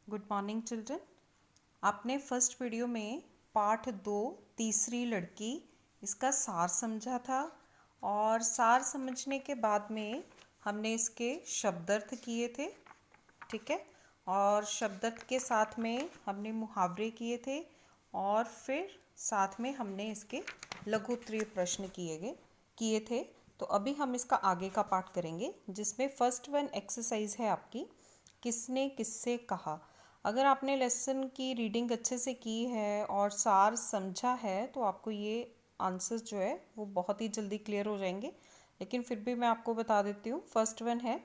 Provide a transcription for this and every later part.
Good morning children. आपने first video में पाठ 2 तीसरी लड़की इसका सार समझा था और सार समझने के बाद में हमने इसके शब्दार्थ किए थे, ठीक है। और शब्दार्थ के साथ में हमने मुहावरे किए थे और फिर साथ में हमने इसके लघु उत्तरीय प्रश्न किए थे। तो अभी हम इसका आगे का पाठ करेंगे जिसमें फर्स्ट वन एक्सरसाइज है आपकी, किसने किससे कहा। अगर आपने लेसन की रीडिंग अच्छे से की है और सार समझा है तो आपको ये आंसर्स जो है वो बहुत ही जल्दी क्लियर हो जाएंगे। लेकिन फिर भी मैं आपको बता देती हूँ। फर्स्ट वन है,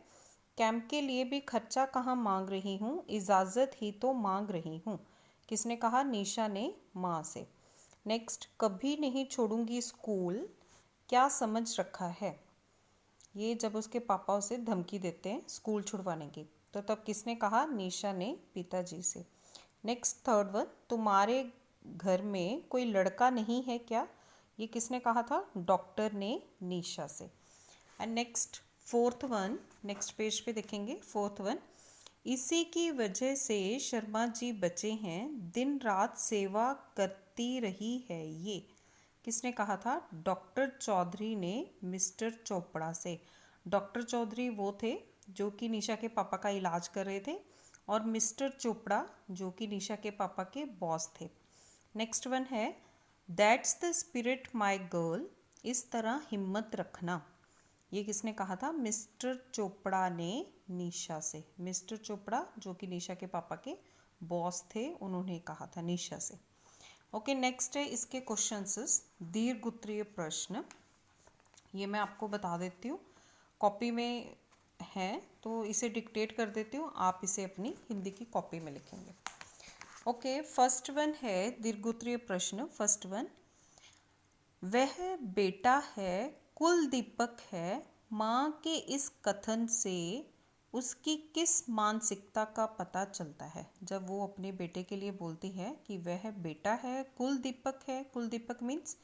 कैंप के लिए भी खर्चा कहाँ मांग रही हूँ, इजाज़त ही तो मांग रही हूँ। किसने कहा? निशा ने माँ से। नेक्स्ट, कभी नहीं छोड़ूंगी स्कूल, क्या समझ रखा है। ये जब उसके पापा उसे धमकी देते हैं स्कूल छुड़वाने की, तो तब किसने कहा? निशा ने पिताजी से। नेक्स्ट थर्ड वन, तुम्हारे घर में कोई लड़का नहीं है क्या, ये किसने कहा था? डॉक्टर ने निशा से। And next fourth one, next page पे देखेंगे। फोर्थ वन, इसी की वजह से शर्मा जी बचे हैं, दिन रात सेवा करती रही है ये, किसने कहा था? डॉक्टर चौधरी ने मिस्टर चोपड़ा से। डॉक्टर चौधरी वो थे जो कि निशा के पापा का इलाज कर रहे थे और मिस्टर चोपड़ा जो कि निशा के पापा के बॉस थे। नेक्स्ट वन है, that's the spirit my girl, इस तरह हिम्मत रखना, ये किसने कहा था? मिस्टर चोपड़ा ने निशा से। मिस्टर चोपड़ा जो कि निशा के पापा के बॉस थे, उन्होंने कहा था निशा से। ओके, नेक्स्ट है इसके क्वेश्चंस, दीर्घ उत्तरीय प्रश्न। ये मैं आपको बता देती हूँ, कॉपी में है तो इसे डिक्टेट कर देती हूँ, आप इसे अपनी हिंदी की कॉपी में लिखेंगे। ओके, फर्स्ट वन है दीर्घ उत्तरीय प्रश्न। फर्स्ट वन, वह बेटा है कुल दीपक है, माँ के इस कथन से उसकी किस मानसिकता का पता चलता है। जब वो अपने बेटे के लिए बोलती है कि वह बेटा है कुल दीपक है, कुल दीपक मीन्स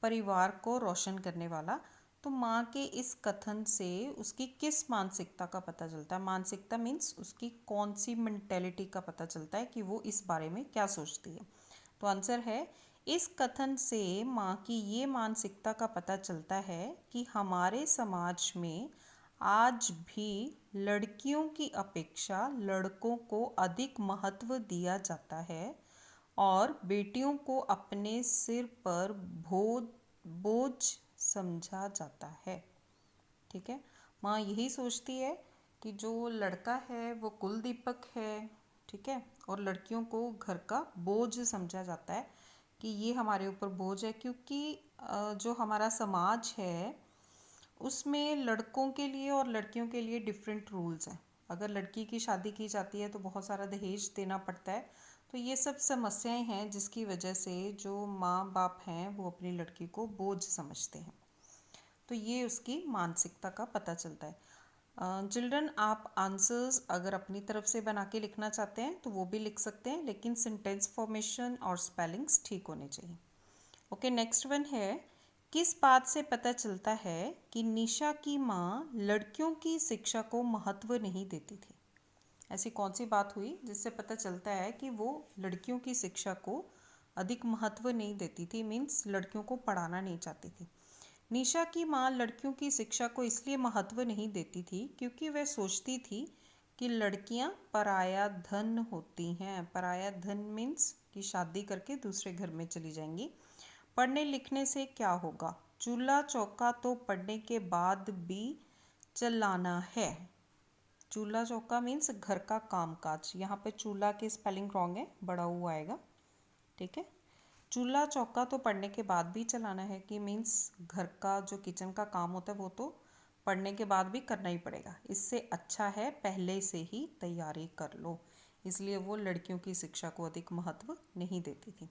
परिवार को रोशन करने वाला, तो माँ के इस कथन से उसकी किस मानसिकता का पता चलता है। मानसिकता मीन्स उसकी कौन सी मेंटेलिटी का पता चलता है कि वो इस बारे में क्या सोचती है। तो आंसर है, इस कथन से माँ की ये मानसिकता का पता चलता है कि हमारे समाज में आज भी लड़कियों की अपेक्षा लड़कों को अधिक महत्व दिया जाता है और बेटियों को अपने सिर पर बोझ समझा जाता है। ठीक है, माँ यही सोचती है कि जो लड़का है वो कुल दीपक है, ठीक है, और लड़कियों को घर का बोझ समझा जाता है कि ये हमारे ऊपर बोझ है, क्योंकि जो हमारा समाज है उसमें लड़कों के लिए और लड़कियों के लिए डिफरेंट रूल्स हैं। अगर लड़की की शादी की जाती है तो बहुत सारा दहेज देना पड़ता है। तो ये सब समस्याएं हैं जिसकी वजह से जो माँ बाप हैं वो अपनी लड़की को बोझ समझते हैं। तो ये उसकी मानसिकता का पता चलता है। चिल्ड्रन, आप आंसर्स अगर अपनी तरफ से बना के लिखना चाहते हैं तो वो भी लिख सकते हैं, लेकिन सेंटेंस फॉर्मेशन और स्पेलिंग्स ठीक होने चाहिए। ओके, नेक्स्ट वन है, किस बात से पता चलता है कि निशा की माँ लड़कियों की शिक्षा को महत्व नहीं देती थी। ऐसी कौन सी बात हुई जिससे पता चलता है कि वो लड़कियों की शिक्षा को अधिक महत्व नहीं देती थी, मीन्स लड़कियों को पढ़ाना नहीं चाहती थी। निशा की माँ लड़कियों की शिक्षा को इसलिए महत्व नहीं देती थी क्योंकि वह सोचती थी कि लड़कियां पराया धन होती हैं। पराया धन मीन्स कि शादी करके दूसरे घर में चली जाएंगी। पढ़ने लिखने से क्या होगा, चूल्हा चौका तो पढ़ने के बाद भी चलाना है। चूल्हा चौका मीन्स घर का कामकाज, यहाँ पे चूल्हा की स्पेलिंग रॉन्ग है, बड़ा हुआ आएगा, ठीक है। चूल्हा चौका तो पढ़ने के बाद भी चलाना है कि मीन्स घर का जो किचन का काम होता है वो तो पढ़ने के बाद भी करना ही पड़ेगा। इससे अच्छा है पहले से ही तैयारी कर लो, इसलिए वो लड़कियों की शिक्षा को अधिक महत्व नहीं देती थी।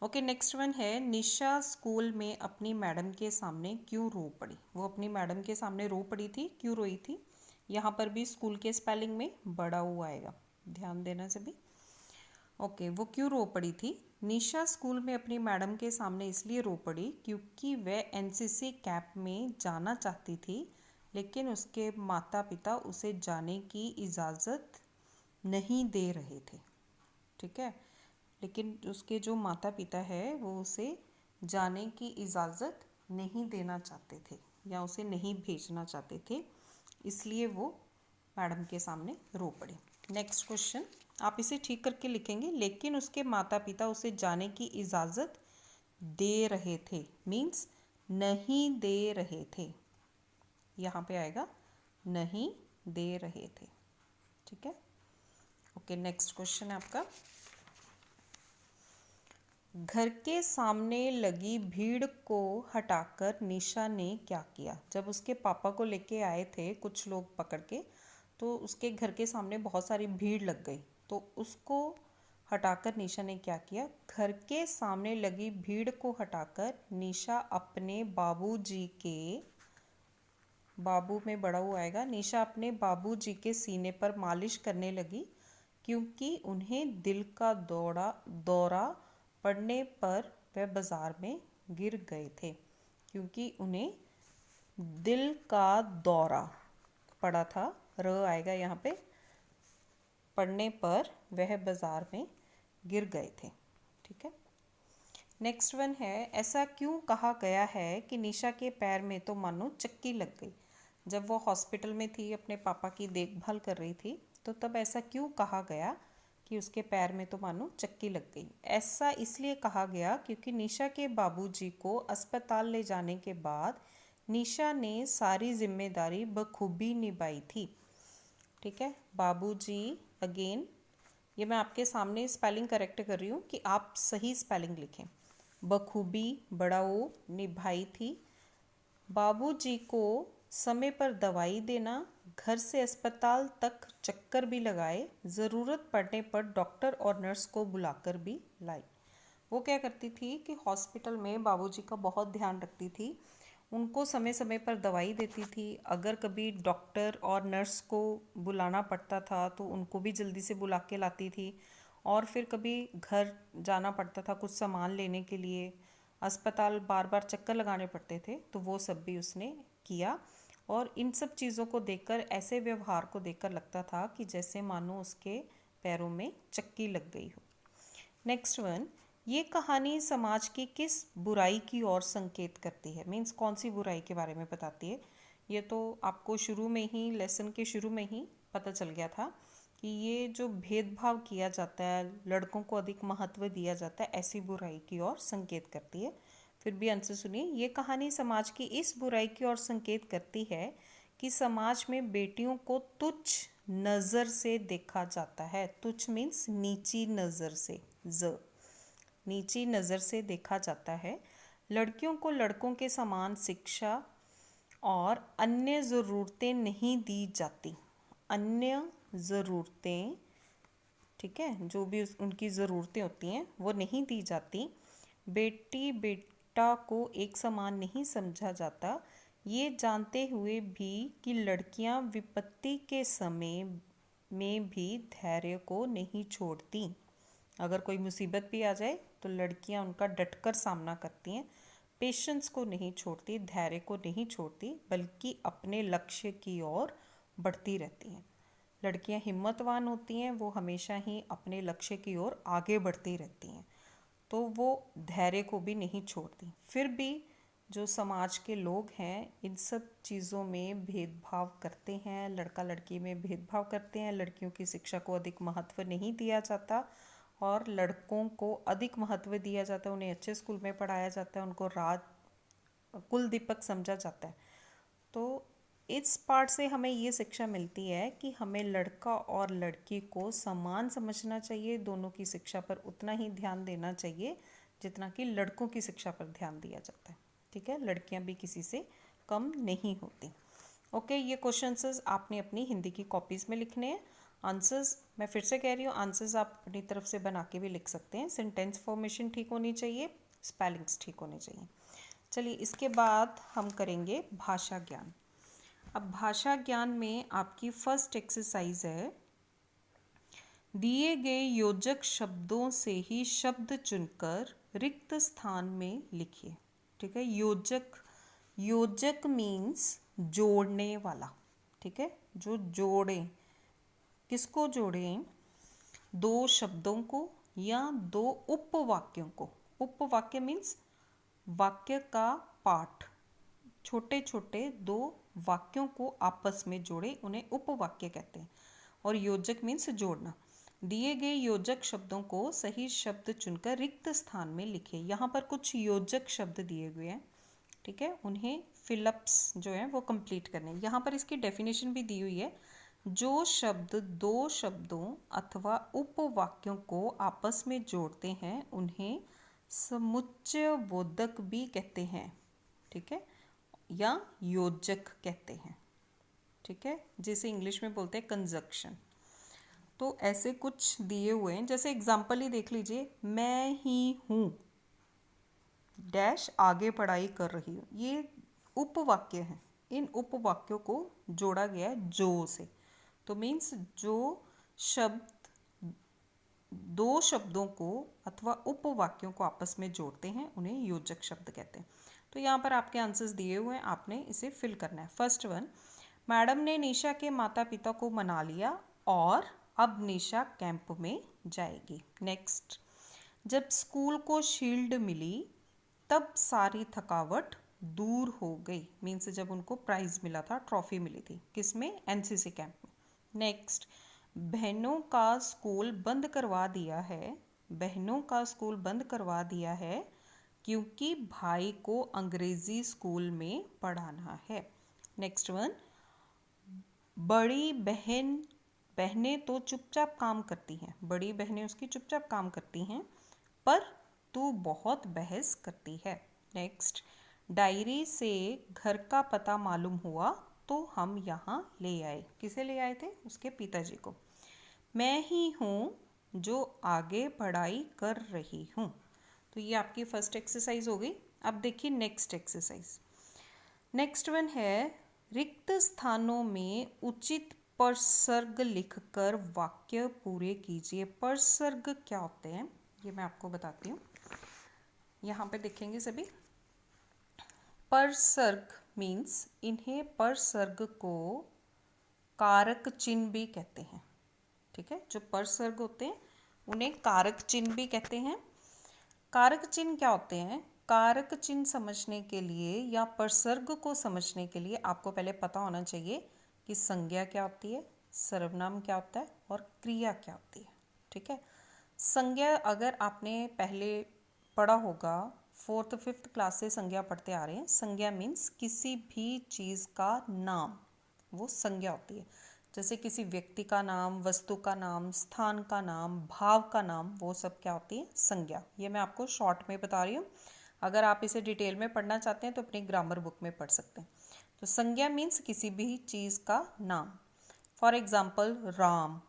ओके, नेक्स्ट वन है, निशा स्कूल में अपनी मैडम के सामने क्यों रो पड़ी। वो अपनी मैडम के सामने रो पड़ी थी, क्यों रोई थी। यहाँ पर भी स्कूल के स्पेलिंग में बड़ा हुआ आएगा, ध्यान देना सभी। ओके, वो क्यों रो पड़ी थी। निशा स्कूल में अपनी मैडम के सामने इसलिए रो पड़ी क्योंकि वह एनसीसी कैंप में जाना चाहती थी, लेकिन उसके माता पिता उसे जाने की इजाज़त नहीं दे रहे थे, ठीक है। लेकिन उसके जो माता पिता है वो उसे जाने की इजाज़त नहीं देना चाहते थे या उसे नहीं भेजना चाहते थे, इसलिए वो मैडम के सामने रो पड़े। नेक्स्ट क्वेश्चन, आप इसे ठीक करके लिखेंगे, लेकिन उसके माता पिता उसे जाने की इजाज़त दे रहे थे, मीन्स नहीं दे रहे थे, यहाँ पे आएगा नहीं दे रहे थे, ठीक है। ओके, नेक्स्ट क्वेश्चन है आपका, घर के सामने लगी भीड़ को हटाकर निशा ने क्या किया। जब उसके पापा को लेके आए थे कुछ लोग पकड़ के, तो उसके घर के सामने बहुत सारी भीड़ लग गई, तो उसको हटाकर निशा ने क्या किया। घर के सामने लगी भीड़ को हटाकर निशा अपने बाबूजी के, बाबू में बड़ा हुआ आएगा, निशा अपने बाबूजी के सीने पर मालिश करने लगी, क्योंकि उन्हें दिल का दौरा पड़ने पर वह बाजार में गिर गए थे। क्योंकि उन्हें दिल का दौरा पड़ा था, र आएगा यहाँ पे, पड़ने पर वह बाजार में गिर गए थे, ठीक है। नेक्स्ट वन है, ऐसा क्यों कहा गया है कि निशा के पैर में तो मानो चक्की लग गई। जब वो हॉस्पिटल में थी, अपने पापा की देखभाल कर रही थी, तो तब ऐसा क्यों कहा गया कि उसके पैर में तो मानो चक्की लग गई। ऐसा इसलिए कहा गया क्योंकि निशा के बाबूजी को अस्पताल ले जाने के बाद निशा ने सारी जिम्मेदारी बखूबी निभाई थी, ठीक है। बाबूजी, अगेन ये मैं आपके सामने स्पेलिंग करेक्ट कर रही हूँ कि आप सही स्पेलिंग लिखें। बखूबी, बड़ा ओ, निभाई थी। बाबूजी को समय पर दवाई देना, घर से अस्पताल तक चक्कर भी लगाए, ज़रूरत पड़ने पर डॉक्टर और नर्स को बुलाकर भी लाई। वो क्या करती थी कि हॉस्पिटल में बाबूजी का बहुत ध्यान रखती थी, उनको समय समय पर दवाई देती थी। अगर कभी डॉक्टर और नर्स को बुलाना पड़ता था तो उनको भी जल्दी से बुला के लाती थी, और फिर कभी घर जाना पड़ता था कुछ सामान लेने के लिए, अस्पताल बार बार चक्कर लगाने पड़ते थे, तो वो सब भी उसने किया। और इन सब चीज़ों को देखकर, ऐसे व्यवहार को देखकर लगता था कि जैसे मानो उसके पैरों में चक्की लग गई हो। नेक्स्ट वन, ये कहानी समाज की किस बुराई की ओर संकेत करती है, मीन्स कौन सी बुराई के बारे में बताती है। ये तो आपको शुरू में ही, लेसन के शुरू में ही पता चल गया था कि ये जो भेदभाव किया जाता है, लड़कों को अधिक महत्व दिया जाता है, ऐसी बुराई की ओर संकेत करती है। फिर भी आंसर सुनिए, ये कहानी समाज की इस बुराई की ओर संकेत करती है कि समाज में बेटियों को तुच्छ नज़र से देखा जाता है। तुच्छ मीन्स नीची नज़र से, नीची नज़र से देखा जाता है। लड़कियों को लड़कों के समान शिक्षा और अन्य ज़रूरतें नहीं दी जाती। अन्य ज़रूरतें, ठीक है, जो भी उनकी ज़रूरतें होती हैं वो नहीं दी जाती। बेटी बेटा को एक समान नहीं समझा जाता, ये जानते हुए भी कि लड़कियां विपत्ति के समय में भी धैर्य को नहीं छोड़ती। अगर कोई मुसीबत भी आ जाए तो लड़कियां उनका डटकर सामना करती हैं, पेशेंस को नहीं छोड़ती, धैर्य को नहीं छोड़ती, बल्कि अपने लक्ष्य की ओर बढ़ती रहती हैं। लड़कियां हिम्मतवान होती हैं, वो हमेशा ही अपने लक्ष्य की ओर आगे बढ़ती रहती हैं, तो वो धैर्य को भी नहीं छोड़ती। फिर भी जो समाज के लोग हैं इन सब चीज़ों में भेदभाव करते हैं, लड़का लड़की में भेदभाव करते हैं, लड़कियों की शिक्षा को अधिक महत्व नहीं दिया जाता और लड़कों को अधिक महत्व दिया जाता है, उन्हें अच्छे स्कूल में पढ़ाया जाता है, उनको कुल दीपक समझा जाता है। तो इस पार्ट से हमें ये शिक्षा मिलती है कि हमें लड़का और लड़की को समान समझना चाहिए, दोनों की शिक्षा पर उतना ही ध्यान देना चाहिए जितना कि लड़कों की शिक्षा पर ध्यान दिया जाता है, ठीक है। लड़कियां भी किसी से कम नहीं होती। ओके, ये क्वेश्चंस आपने अपनी हिंदी की कॉपीज़ में लिखने हैं। आंसर्स मैं फिर से कह रही हूँ, आंसर्स आप अपनी तरफ से बना के भी लिख सकते हैं। सेंटेंस फॉर्मेशन ठीक होनी चाहिए, स्पेलिंग्स ठीक होने चाहिए। चलिए, इसके बाद हम करेंगे भाषा ज्ञान। अब भाषा ज्ञान में आपकी फर्स्ट एक्सरसाइज है, दिए गए योजक शब्दों से ही शब्द चुनकर रिक्त स्थान में लिखिए, ठीक है। योजक मीन्स जोड़ने वाला, ठीक है, जो जोड़ें, किसको जोड़ें, दो शब्दों को या दो उपवाक्यों को। उपवाक्य मीन्स वाक्य का पार्ट, छोटे छोटे दो वाक्यों को आपस में जोड़े उन्हें उपवाक्य कहते हैं। और योजक मीन्स जोड़ना। दिए गए योजक शब्दों को सही शब्द चुनकर रिक्त स्थान में लिखें। यहाँ पर कुछ योजक शब्द दिए हुए हैं, ठीक है, उन्हें फिलअप्स जो है वो कंप्लीट करने हैं। यहाँ पर इसकी डेफिनेशन भी दी हुई है। जो शब्द दो शब्दों अथवा उपवाक्यों को आपस में जोड़ते हैं उन्हें समुच्चय बोधक भी कहते हैं, ठीक है, या योजक कहते हैं, ठीक है, जिसे इंग्लिश में बोलते हैं कंजक्शन। तो ऐसे कुछ दिए हुए हैं, जैसे एग्जाम्पल ही देख लीजिए, मैं ही हूँ डैश आगे पढ़ाई कर रही हूँ। ये उपवाक्य हैं, इन उपवाक्यों को जोड़ा गया है जो से। तो मीन्स जो शब्द दो शब्दों को अथवा उपवाक्यों को आपस में जोड़ते हैं उन्हें योजक शब्द कहते हैं। तो यहाँ पर आपके आंसर्स दिए हुए हैं, आपने इसे फिल करना है। फर्स्ट वन, मैडम ने निशा के माता पिता को मना लिया और अब निशा कैंप में जाएगी। नेक्स्ट, जब स्कूल को शील्ड मिली तब सारी थकावट दूर हो गई। मीन्स जब उनको प्राइज मिला था, ट्रॉफी मिली थी, किसमें, एनसीसी कैंप में। नेक्स्ट, बहनों का स्कूल बंद करवा दिया है। बहनों का स्कूल बंद करवा दिया है क्योंकि भाई को अंग्रेजी स्कूल में पढ़ाना है। नेक्स्ट वन, बड़ी बहनें तो चुपचाप काम करती हैं। बड़ी बहनें उसकी चुपचाप काम करती हैं पर तू बहुत बहस करती है। नेक्स्ट, डायरी से घर का पता मालूम हुआ तो हम यहाँ ले आए। किसे ले आए थे? उसके पिताजी को। मैं ही हूँ जो आगे पढ़ाई कर रही हूँ। तो ये आपकी फर्स्ट एक्सरसाइज हो गई। अब देखिए नेक्स्ट एक्सरसाइज। नेक्स्ट वन है, रिक्त स्थानों में उचित परसर्ग लिखकर वाक्य पूरे कीजिए। परसर्ग क्या होते हैं ये मैं आपको बताती हूँ। यहाँ पे देखेंगे सभी, परसर्ग मीन्स, इन्हें परसर्ग को कारक चिन्ह भी कहते हैं, ठीक है। जो परसर्ग होते हैं उन्हें कारक चिन्ह भी कहते हैं। कारक चिन्ह क्या होते हैं? कारक चिन्ह समझने के लिए या परसर्ग को समझने के लिए आपको पहले पता होना चाहिए कि संज्ञा क्या होती है, सर्वनाम क्या होता है और क्रिया क्या होती है, ठीक है। संज्ञा अगर आपने पहले पढ़ा होगा, 4th 5th क्लास से संज्ञा पढ़ते आ रहे हैं। संज्ञा मीन्स किसी भी चीज़ का नाम, वो संज्ञा होती है। जैसे किसी व्यक्ति का नाम, वस्तु का नाम, स्थान का नाम, भाव का नाम, वो सब क्या होती है? संज्ञा। ये मैं आपको शॉर्ट में बता रही हूँ, अगर आप इसे डिटेल में पढ़ना चाहते हैं तो अपनी ग्रामर बुक में पढ़ सकते हैं। तो संज्ञा मीन्स किसी भी चीज़ का नाम। फॉर एग्जाम्पल राम,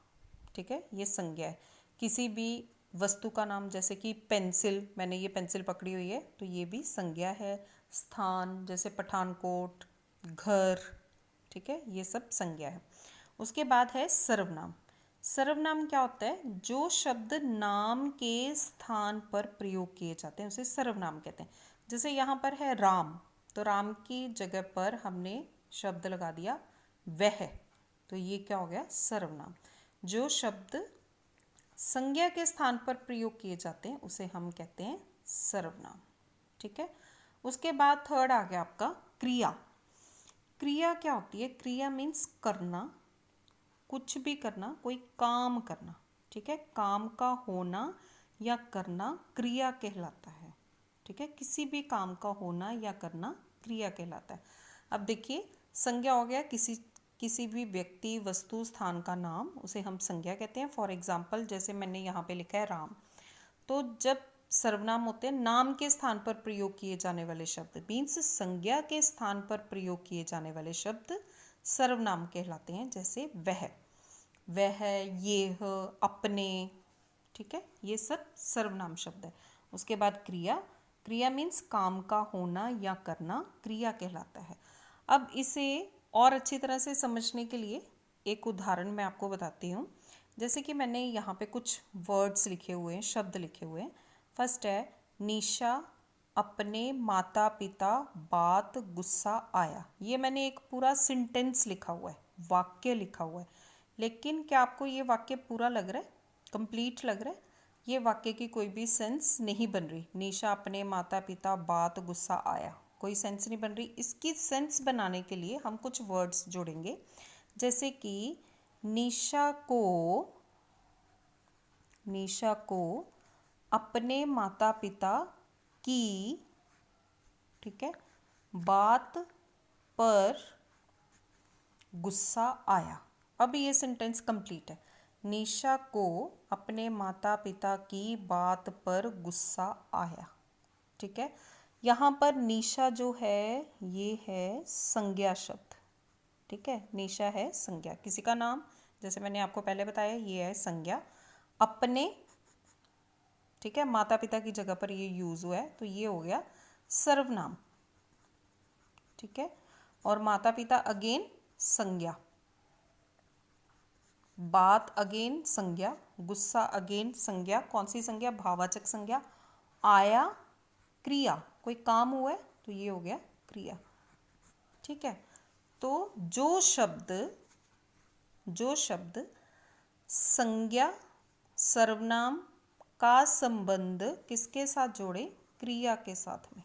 ठीक है, ये संज्ञा है। किसी भी वस्तु का नाम, जैसे कि पेंसिल, मैंने ये पेंसिल पकड़ी हुई है तो ये भी संज्ञा है। स्थान जैसे पठानकोट, घर, ठीक है, ये सब संज्ञा है। उसके बाद है सर्वनाम। सर्वनाम क्या होता है? जो शब्द नाम के स्थान पर प्रयोग किए जाते हैं उसे सर्वनाम कहते हैं। जैसे यहाँ पर है राम, तो राम की जगह पर हमने शब्द लगा दिया वह, तो ये क्या हो गया? सर्वनाम। जो शब्द संज्ञा के स्थान पर प्रयोग किए जाते हैं उसे हम कहते हैं सर्वनाम, ठीक है। उसके बाद थर्ड आ गया आपका क्रिया। क्रिया क्या होती है? क्रिया मीन्स करना, कुछ भी करना, कोई काम करना, ठीक है। काम का होना या करना क्रिया कहलाता है, ठीक है। किसी भी काम का होना या करना क्रिया कहलाता है। अब देखिए, संज्ञा हो गया किसी भी व्यक्ति, वस्तु, स्थान का नाम, उसे हम संज्ञा कहते हैं। फॉर एग्जाम्पल जैसे मैंने यहाँ पे लिखा है राम, तो जब सर्वनाम होते हैं नाम के स्थान पर प्रयोग किए जाने वाले शब्द, मीन्स संज्ञा के स्थान पर प्रयोग किए जाने वाले शब्द सर्वनाम कहलाते हैं। जैसे वह, ये, अपने, ठीक है, ये सब सर्वनाम शब्द है। उसके बाद क्रिया। क्रिया मीन्स काम का होना या करना क्रिया कहलाता है। अब इसे और अच्छी तरह से समझने के लिए एक उदाहरण मैं आपको बताती हूँ। जैसे कि मैंने यहाँ पे कुछ वर्ड्स लिखे हुए हैं, शब्द लिखे हुए हैं। फर्स्ट है निशा अपने माता पिता बात गुस्सा आया। ये मैंने एक पूरा सेंटेंस लिखा हुआ है, वाक्य लिखा हुआ है। लेकिन क्या आपको ये वाक्य पूरा लग रहा है? कंप्लीट लग रहा है। ये वाक्य की कोई भी सेंस नहीं बन रही। निशा अपने माता पिता बात गुस्सा आया, कोई सेंस नहीं बन रही। इसकी सेंस बनाने के लिए हम कुछ वर्ड्स जोड़ेंगे, जैसे कि निशा को अपने माता पिता की, ठीक है, बात पर गुस्सा आया। अब ये सेंटेंस कंप्लीट है। निशा को अपने माता पिता की बात पर गुस्सा आया, ठीक है। यहाँ पर निशा जो है ये है संज्ञा शब्द, ठीक है। निशा है संज्ञा, किसी का नाम, जैसे मैंने आपको पहले बताया ये है संज्ञा। अपने, ठीक है, माता पिता की जगह पर ये यूज हुआ है तो ये हो गया सर्वनाम, ठीक है। और माता पिता अगेन संज्ञा, बात अगेन संज्ञा, गुस्सा अगेन संज्ञा। कौन सी संज्ञा? भाववाचक संज्ञा। आया क्रिया, कोई काम हुआ है तो ये हो गया क्रिया, ठीक है। तो जो शब्द संज्ञा सर्वनाम का संबंध किसके साथ जोड़े? क्रिया के साथ में,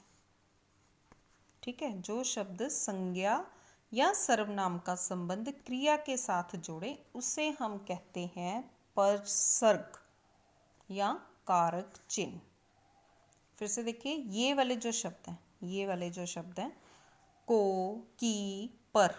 ठीक है। जो शब्द संज्ञा या सर्वनाम का संबंध क्रिया के साथ जोड़े उसे हम कहते हैं परसर्ग या कारक चिन्ह। फिर से देखिए, ये वाले जो शब्द हैं को, की, पर,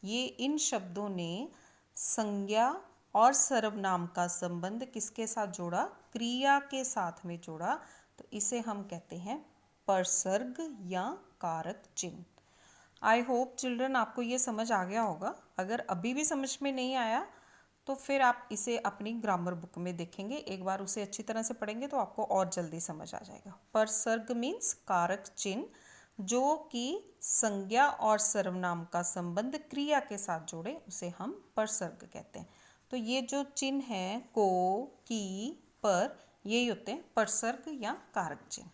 ये इन शब्दों ने संज्ञा और सर्वनाम का संबंध किसके साथ जोड़ा? क्रिया के साथ में जोड़ा, तो इसे हम कहते हैं परसर्ग या कारक चिन्ह। आई होप चिल्ड्रन आपको ये समझ आ गया होगा। अगर अभी भी समझ में नहीं आया तो फिर आप इसे अपनी ग्रामर बुक में देखेंगे, एक बार उसे अच्छी तरह से पढ़ेंगे तो आपको और जल्दी समझ आ जाएगा। परसर्ग मीन्स कारक चिन्ह जो कि संज्ञा और सर्वनाम का संबंध क्रिया के साथ जोड़े उसे हम परसर्ग कहते हैं। तो ये जो चिन्ह है को, की, पर, यही होते हैं परसर्ग या कारक चिन्ह।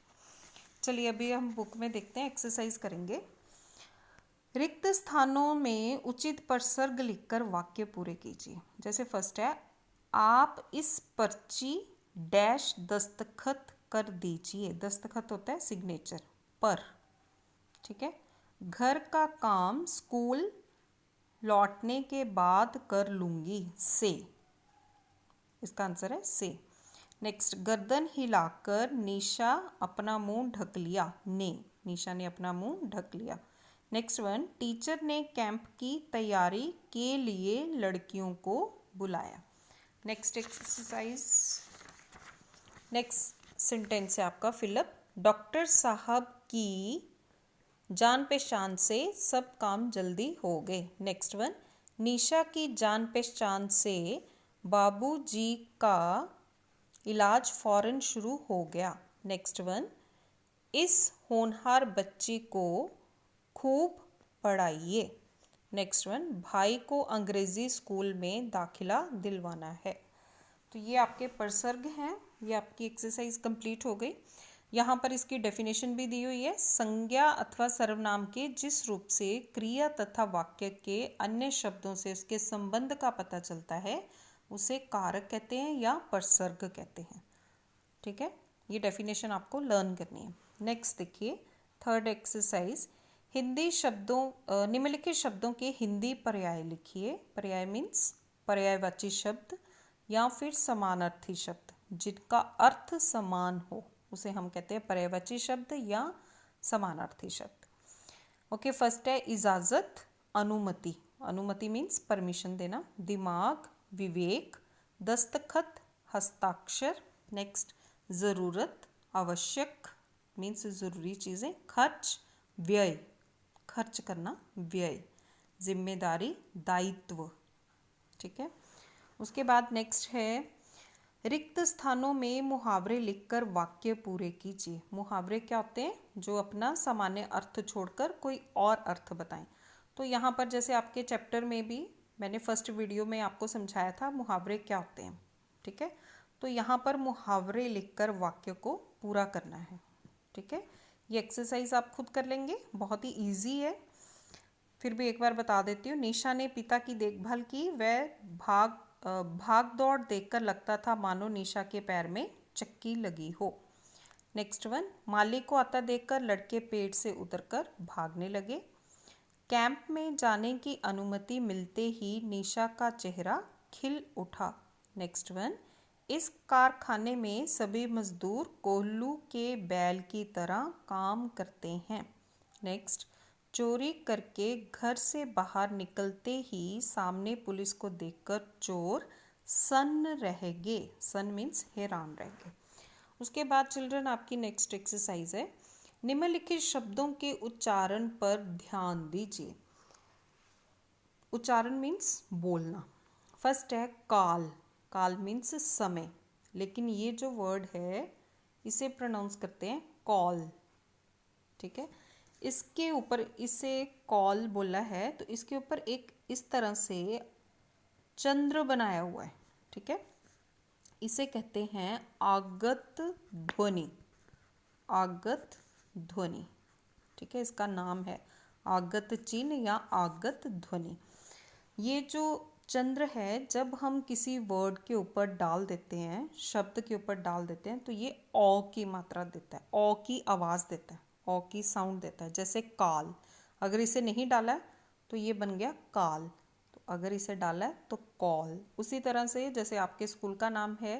चलिए अभी हम बुक में देखते हैं, एक्सरसाइज करेंगे। रिक्त स्थानों में उचित परसर्ग लिखकर वाक्य पूरे कीजिए। जैसे फर्स्ट है, आप इस पर्ची डैश दस्तखत कर दीजिए। दस्तखत होता है सिग्नेचर पर, ठीक है। घर का काम स्कूल लौटने के बाद कर लूंगी से, इसका आंसर है से। नेक्स्ट, गर्दन हिलाकर निशा अपना मुंह ढक लिया। ने, निशा ने अपना मुंह ढक लिया। नेक्स्ट वन, टीचर ने कैंप की तैयारी के लिए लड़कियों को बुलाया। नेक्स्ट एक्सरसाइज, नेक्स्ट सेंटेंस है आपका फिलअप। डॉक्टर साहब की जान पहचान से सब काम जल्दी हो गए। नेक्स्ट वन, निशा की जान पहचान से बाबूजी का इलाज फौरन शुरू हो गया। नेक्स्ट वन, इस होनहार बच्ची को खूब पढ़ाइए। नेक्स्ट वन, भाई को अंग्रेजी स्कूल में दाखिला दिलवाना है। तो ये आपके परसर्ग हैं। ये आपकी एक्सरसाइज कंप्लीट हो गई। यहाँ पर इसकी डेफिनेशन भी दी हुई है। संज्ञा अथवा सर्वनाम के जिस रूप से क्रिया तथा वाक्य के अन्य शब्दों से उसके संबंध का पता चलता है उसे कारक कहते हैं या परसर्ग कहते हैं, ठीक है। ये डेफिनेशन आपको लर्न करनी है। नेक्स्ट देखिए, थर्ड एक्सरसाइज, हिंदी शब्दों निम्नलिखित शब्दों के हिंदी पर्याय लिखिए। पर्याय मीन्स पर्यायवाची शब्द या फिर समानार्थी शब्द जिनका अर्थ समान हो उसे हम कहते हैं पर्यायवाची शब्द या समानार्थी शब्द। ओके, फर्स्ट है इजाज़त, अनुमति। अनुमति मीन्स परमिशन देना। दिमाग, विवेक। दस्तखत, हस्ताक्षर। नेक्स्ट, ज़रूरत, आवश्यक मीन्स ज़रूरी चीज़ें। खर्च, व्यय, खर्च करना, व्यय। जिम्मेदारी, दायित्व, ठीक है। उसके बाद नेक्स्ट है रिक्त स्थानों में मुहावरे लिखकर वाक्य पूरे कीजिए। मुहावरे क्या होते हैं? जो अपना सामान्य अर्थ छोड़कर कोई और अर्थ बताएं। तो यहाँ पर जैसे आपके चैप्टर में भी मैंने फर्स्ट वीडियो में आपको समझाया था मुहावरे क्या होते हैं, ठीक है। तो यहाँ पर मुहावरे लिखकर वाक्य को पूरा करना है, ठीक है। ये एक्सरसाइज आप खुद कर लेंगे, बहुत ही ईजी है। फिर भी एक बार बता देती हूँ। निशा ने पिता की देखभाल की, वह भाग भाग दौड़ देखकर लगता था मानो निशा के पैर में चक्की लगी हो। नेक्स्ट वन, माली को आता देखकर लड़के पेड़ से उतरकर भागने लगे। कैंप में जाने की अनुमति मिलते ही निशा का चेहरा खिल उठा। नेक्स्ट वन, इस कारखाने में सभी मजदूर कोल्लू के बैल की तरह काम करते हैं। नेक्स्ट, चोरी करके घर से बाहर निकलते ही सामने पुलिस को देखकर चोर सन्न रह गए। सन मीन्स हैरान रह गए। उसके बाद चिल्ड्रन आपकी नेक्स्ट एक्सरसाइज है, निम्नलिखित शब्दों के उच्चारण पर ध्यान दीजिए। उच्चारण मीन्स बोलना। फर्स्ट है काल। काल मीन्स समय, लेकिन ये जो वर्ड है इसे प्रोनाउंस करते हैं कॉल। ठीक है, इसके ऊपर इसे कॉल बोला है तो इसके ऊपर एक इस तरह से चंद्र बनाया हुआ है। ठीक है, इसे कहते हैं आगत ध्वनि। आगत ध्वनि। ठीक है, इसका नाम है आगत चिन्ह या आगत ध्वनि। ये जो चंद्र है, जब हम किसी वर्ड के ऊपर डाल देते हैं, शब्द के ऊपर डाल देते हैं, तो ये ओ की मात्रा देता है, ओ की आवाज़ देता है, ओ की साउंड देता है। जैसे काल, अगर इसे नहीं डाला है तो ये बन गया काल, तो अगर इसे डाला है तो कॉल। उसी तरह से जैसे आपके स्कूल का नाम है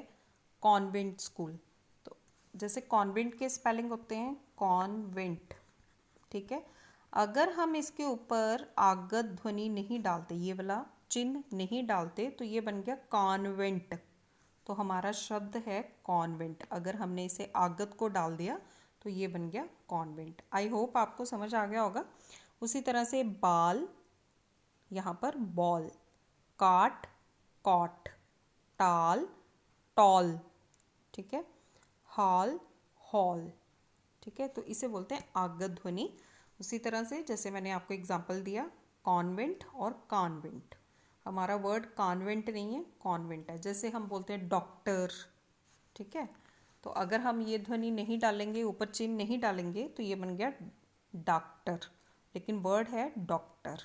कॉन्वेंट स्कूल, तो जैसे कॉन्वेंट के स्पेलिंग होते हैं कॉन्वेंट। ठीक है, अगर हम इसके ऊपर आगत ध्वनि नहीं डालते, ये वाला चिन्ह नहीं डालते, तो ये बन गया कॉन्वेंट। तो हमारा शब्द है कॉन्वेंट। अगर हमने इसे आगत को डाल दिया तो ये बन गया कॉन्वेंट। आई होप आपको समझ आ गया होगा। उसी तरह से बाल, यहाँ पर बॉल, काट कॉट, टाल टॉल। ठीक है, हॉल हॉल। ठीक है, तो इसे बोलते हैं आगत ध्वनि। उसी तरह से जैसे मैंने आपको एग्जांपल दिया कॉन्वेंट और कॉन्वेंट, हमारा वर्ड कॉन्वेंट नहीं है, कॉन्वेंट है। जैसे हम बोलते हैं डॉक्टर। ठीक है, तो अगर हम ये ध्वनि नहीं डालेंगे, ऊपर चिन्ह नहीं डालेंगे, तो ये बन गया डॉक्टर, लेकिन वर्ड है डॉक्टर।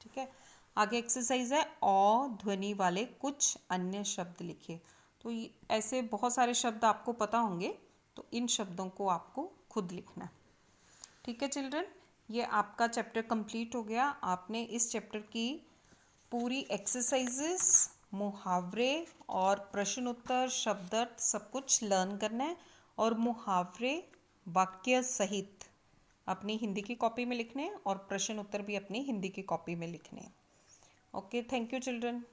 ठीक है, आगे एक्सरसाइज है औ ध्वनि वाले कुछ अन्य शब्द लिखिए। तो ऐसे बहुत सारे शब्द आपको पता होंगे, तो इन शब्दों को आपको खुद लिखना है। ठीक है चिल्ड्रन, ये आपका चैप्टर कंप्लीट हो गया। आपने इस चैप्टर की पूरी एक्सरसाइजेस, मुहावरे और प्रश्न उत्तर, शब्दार्थ सब कुछ लर्न करना है, और मुहावरे वाक्य सहित अपनी हिंदी की कॉपी में लिखने हैं और प्रश्न उत्तर भी अपनी हिंदी की कॉपी में लिखने हैं। Okay, thank you children.